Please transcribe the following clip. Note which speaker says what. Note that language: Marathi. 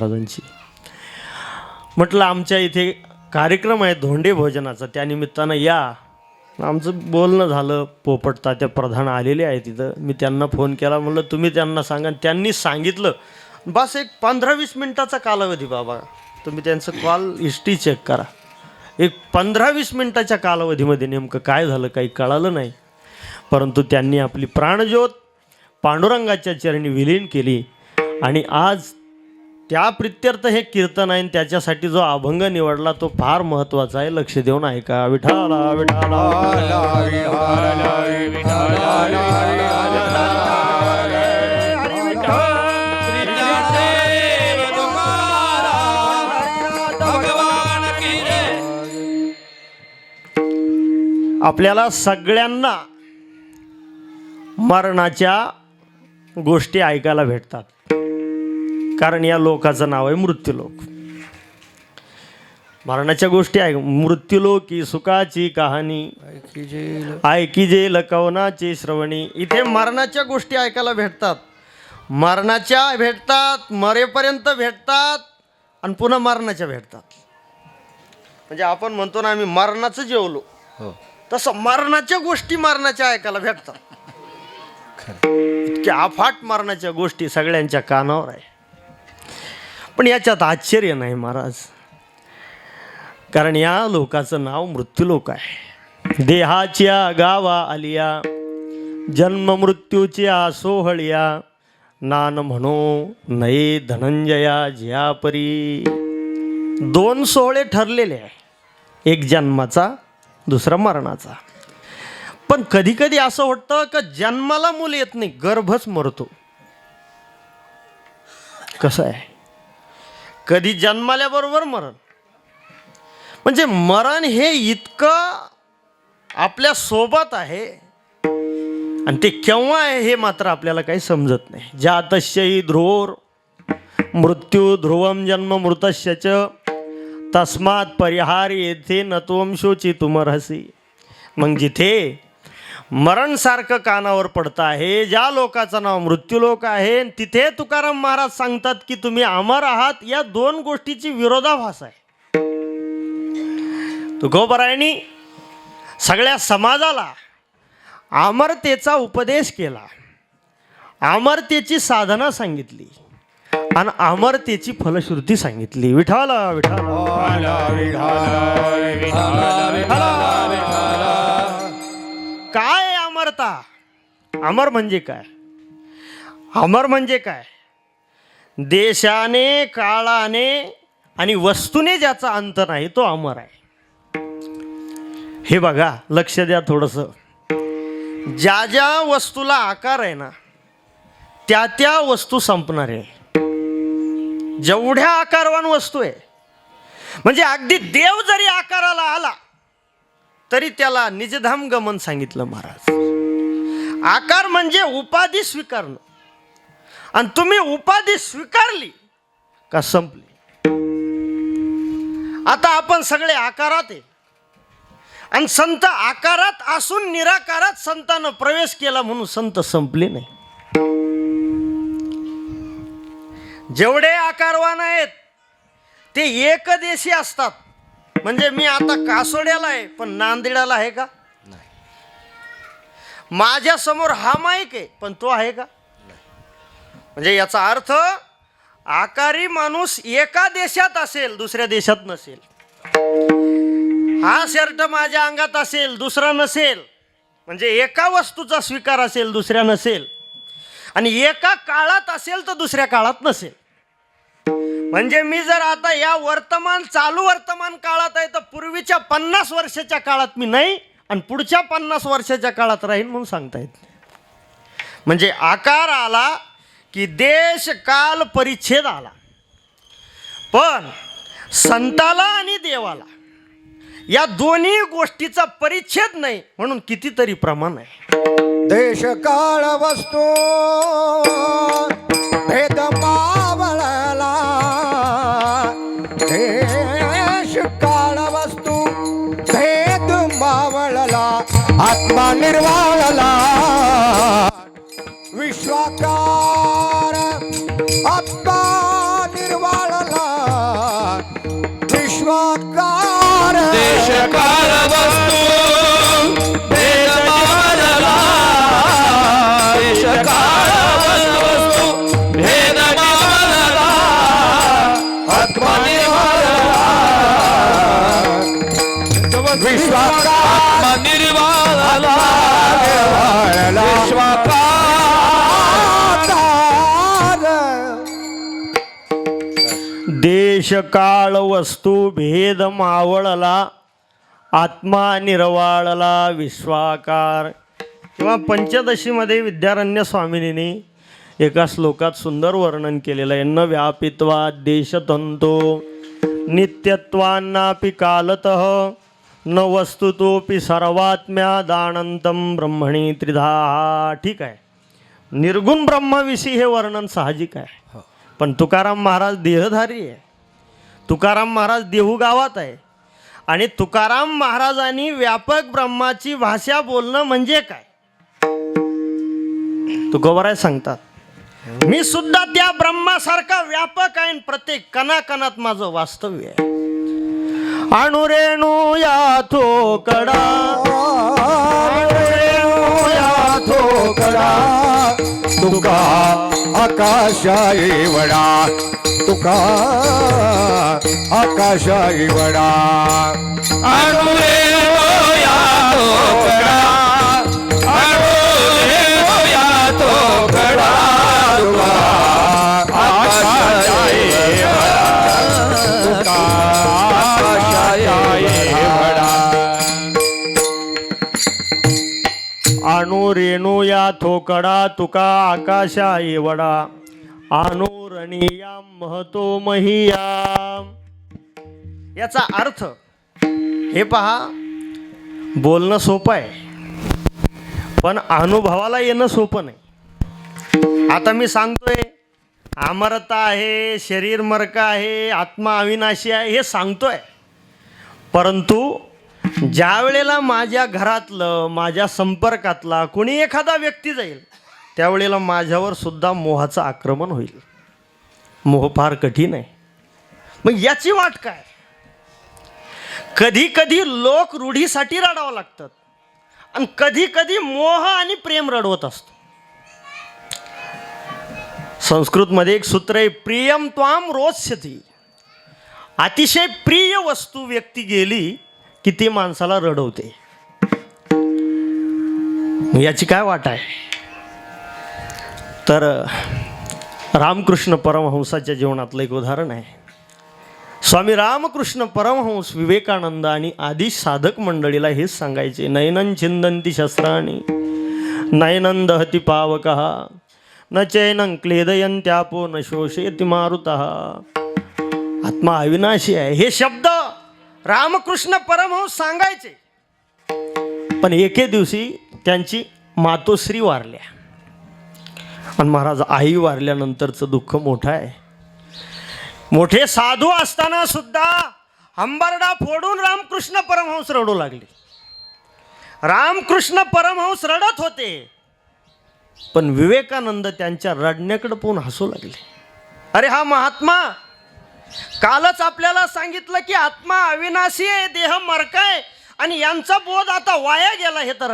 Speaker 1: महाराजांची. म्हटलं आमच्या इथे कार्यक्रम आहे धोंडे भोजनाचा, त्यानिमित्तानं या. आमचं बोलणं झालं. पोपट तात्या प्रधान आलेले आहे तिथं. मी त्यांना फोन केला, म्हणलं तुम्ही त्यांना सांगा. त्यांनी सांगितलं. बस एक 15-20 मिनटाचा कालावधी बाबा, तुम्ही त्यांचं कॉल हिस्ट्री चेक करा. एक 15-20 मिनटाच्या कालावधीमध्ये नेमकं काय झालं काही कळालं नाही. परंतु त्यांनी आपली प्राणज्योत पांडुरंगाच्या चरणी विलीन केली. आणि आज त्या प्रित्यर्थ हे कीर्तन आहे. त्याच्यासाठी जो अभंग निवडला तो फार महत्त्वाचा आहे. लक्ष देऊन ऐका. विठाला विठाला आपल्याला सगळ्यांना मरणाच्या गोष्टी ऐकायला भेटतात, कारण या लोकाचं नाव आहे मृत्यूलोक. मरणाच्या गोष्टी ऐक. मृत्यूलोकी सुखाची कहाणी ऐकी जे लकवनाची श्रवणी. इथे मरणाच्या गोष्टी ऐकायला भेटतात. मरणाच्या भेटतात, मरेपर्यंत भेटतात आणि पुन्हा मरणाच्या भेटतात. म्हणजे आपण म्हणतो ना आम्ही मरणाचं जेवलो, तसं मरणाच्या गोष्टी मरणाच्या ऐकायला भेटतात. इतक्या अफाट मरणाच्या गोष्टी सगळ्यांच्या कानावर आहे. पण याच्यात आश्चर्य नाही महाराज, कारण या लोकाचं नाव मृत्यूलोक आहे. देहाच्या गावा आलिया जन्म मृत्यूच्या सोहळ्या, नान म्हणो नये धनंजया ज्या परी. 2 सोहळे ठरलेले आहे, एक जन्माचा दुसरा मरणाचा. पण कधी कधी असं वाटतं का जन्माला मूल येत नाही, गर्भच मरतो. कसं आहे, कधी जन्माल्याबरोबर मरण. म्हणजे मरण हे इतकं आपल्या सोबत आहे आणि ते केव्हा आहे हे मात्र आपल्याला काही समजत नाही. जातस्यहि ध्रुवोर मृत्यू ध्रुवम जन्म मृतस्य च तस्मात परिहार येथे नत्वम शोचितुमर्हसि. मग जिथे मरणसारखं कानावर पडतं आहे, ज्या लोकाचं नाव मृत्यूलोक आहे, तिथे तुकाराम महाराज सांगतात की तुम्ही अमर आहात. या 2 गोष्टीची विरोधाभास आहे. तुकोबरायांनी सगळ्या समाजाला अमरतेचा उपदेश केला, अमरतेची साधना सांगितली आणि अमरतेची फलश्रुती सांगितली. विठाला विठाला काय अमरता. अमर म्हणजे काय? अमर म्हणजे काय? देशाने काळाने आणि वस्तूने ज्याचा अंत नाही तो अमर आहे. हे बघा, लक्ष द्या थोडंसं. ज्या ज्या वस्तूला आकार आहे ना त्या त्या वस्तू संपणार आहे. जेवढ्या आकारवान वस्तू आहे, म्हणजे अगदी देव जरी आकाराला आला तरी त्याला निजधाम गमन सांगितलं महाराज. आकार म्हणजे उपाधी स्वीकारणं, आणि तुम्ही उपाधी स्वीकारली का संपली. आता आपण सगळे आकारात आहे आणि संत आकारात असून निराकारात संतानं प्रवेश केला म्हणून संत संपले नाही. जेवढे आकारवान आहेत ते एकदेशी असतात. म्हणजे मी आता कासोड्याला आहे पण नांदेडाला आहे का? नाही. माझ्या समोर हा माईक आहे पण तो आहे का? नाही. म्हणजे याचा अर्थ आकारी माणूस एका देशात असेल दुसऱ्या देशात नसेल. हा शर्ट माझ्या अंगात असेल दुसरा नसेल. म्हणजे एका वस्तूचा स्वीकार असेल दुसऱ्या नसेल, आणि एका काळात असेल तर दुसऱ्या काळात नसेल. म्हणजे मी जर आता या चालू वर्तमान काळात आहे तर पूर्वीच्या 50 वर्षाच्या काळात मी नाही आणि पुढच्या 50 वर्षाच्या काळात राहीन म्हणून सांगता येत नाही. म्हणजे आकार आला की देश काल परिच्छेद आला. पण संताला आणि देवाला या दोन्ही गोष्टीचा परिच्छेद नाही म्हणून कितीतरी प्रमाण आहे.
Speaker 2: देश काळ वस्तू भेद मावळला. देश काळ वस्तू भेद मावळला. आत्मा निर्वाळला. विश्वाकार आत्मा निर्वाळ विश्वाकार
Speaker 3: देश काळ वस्तू भेद मावळला देश काळ वस्तू भेद मावळला आत्मा निर्वाळला
Speaker 2: विश्वाकार
Speaker 3: आत्मा निर्वाळला विश्वाकार
Speaker 1: देश काळ वस्तू भेद मावळला आत्मा निर्वाळला विश्वाकार. किंवा पंचदशीमध्ये विद्यारण्य स्वामिनींनी एका श्लोकात सुंदर वर्णन केलेलं आहे. न व्यापित्वा देशतंतो नित्यत्वान्नापि कालतः न वस्तुतोपि सर्वात्म्यादानंतम ब्रह्मणी त्रिधा. ठीक आहे, निर्गुण ब्रह्मविषयी हे वर्णन साहजिक आहे. पण तुकाराम महाराज देहधारी आहे. तुकाराम महाराज देहू गावात आहे. आणि तुकाराम महाराजांनी व्यापक ब्रह्माची भाषा बोलणं म्हणजे काय तुकोबराय सांगतात. मी सुद्धा त्या ब्रह्मासारखा व्यापक आहे. प्रत्येक कणाकणात माझं वास्तव्य आहे. अणुरेणू या थोकडा
Speaker 2: थोकडा तुका आकाशा एवढा तुका आकाशा एवढा
Speaker 3: अणुरे या तोकडा अणुरे या तोकडा तुका आकाशा
Speaker 2: तुका
Speaker 3: आकाशा एवढा
Speaker 1: अणु रेणू या थोकडा तुका आकाशा एवढा अणुरणीया महतो महिया. याचा अर्थ हे पहा, बोलणं सोपं आहे पण अनुभवाला येणं सोपं नाही. आता मी सांगतोय अमरता आहे, शरीर मरक आहे, आत्मा अविनाशी आहे हे सांगतोय. परंतु ज्या वेळेला माझ्या घरातलं माझ्या संपर्कातला कोणी एखादा व्यक्ती जाईल त्यावेळेला माझ्यावर सुद्धा मोहाचं आक्रमण होईल. मोह फार कठीण आहे. मग याची वाट काय? कधी कधी लोक रूढीसाठी रडावं लागतात आणि कधी कधी मोह आणि प्रेम रडवत असतो. संस्कृतमध्ये एक सूत्र आहे, प्रियम त्वाम रोचती. अतिशय प्रिय वस्तू व्यक्ती गेली की ती माणसाला रडवते. याची काय वाट आहे? तर रामकृष्ण परमहंसाच्या जीवनातलं एक उदाहरण आहे. स्वामी रामकृष्ण परमहंस विवेकानंद आणि आदी साधक मंडळीला हेच सांगायचे, नैनं छिंदन्ति शस्त्राणि नैनं दहति पावकः न चैनं क्लेदयन्त्यापो न शोषयति मारुतः. आत्मा अविनाशी आहे हे शब्द रामकृष्ण परमहंस सांगायचे. पण एके दिवशी त्यांची मातोश्री वारल्या आणि महाराज आई वारल्यानंतरचं दुःख मोठं आहे. मोठे साधू असताना सुद्धा हंबरडा फोडून रामकृष्ण परमहंस रडू लागले. रामकृष्ण परमहंस रडत होते पण विवेकानंद त्यांच्या रडण्याकडे पाहून हसू लागले. अरे हा महात्मा कालच आपल्याला सांगितलं की आत्मा अविनाशी आहे, देह मरक आहे आणि यांचा बोध आता वाया गेला हे तर